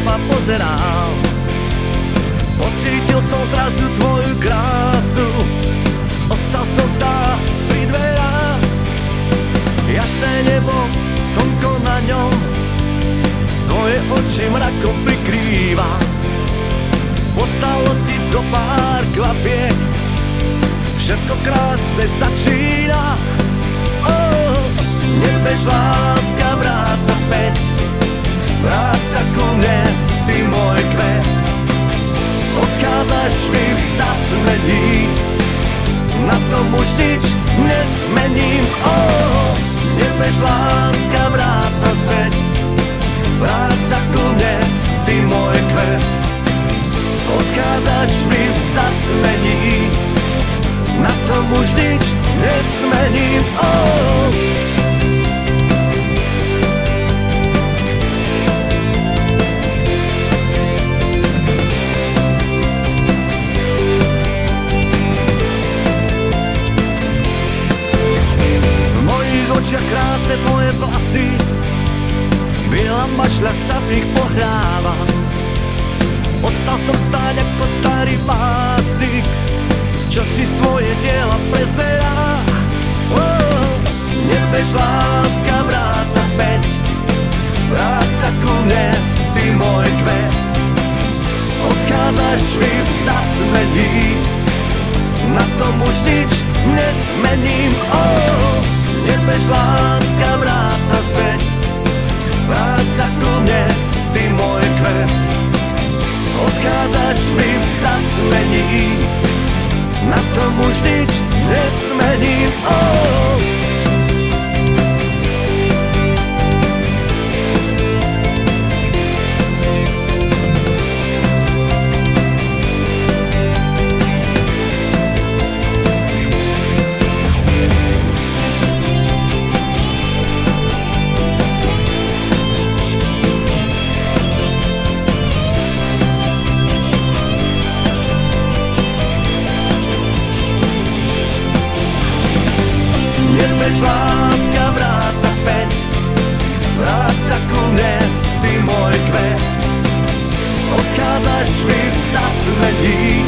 teba pozeral, pocítil som zrazu tvoju krásu. Ostal som stáť pri dverách, jasné nebo, slnko na ňom svoje oči mrakom prikrýva. Postalo ti zo pár klapiek, všetko krásne začína. Nebež láska, vráť sa späť, vráť sa ku mne, ty môj kvet. Odchádzaš mi v zatmení, na tom už nič nesmením. Nebež láska, vráť sa späť, vráť sa ku mne, ty môj kvet. Odchádzaš mi v zatmení, na tom už nič nesmením. Krásne tvoje vlasy, biela mašľa sa v nich pohráva. Ostal som stáť ako starý básnik, čo si svoje diela prezerá. Nebež láska, vráť sa späť, vráť sa ku mne, ty môj kvet. Odchádzaš mi v zatmení, na tom už nič nesmením. Nebež láska, vráť sa späť, vráť sa ku mne, ty môj kvet. Odchádzaš mi v zatmení, na tom už nič nesmením. Nebež láska, vráť sa späť, vráť sa ku mne, ty môj kvet. Odchádzaš mi v zatmení,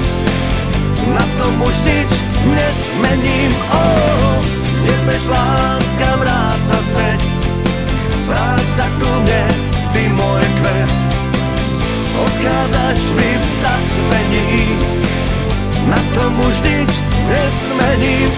na tom už nič nesmením. Nebež láska, vráť sa späť, vráť sa ku mne, ty môj kvet. Odchádzaš mi v zatmení, na tom už nič nesmením.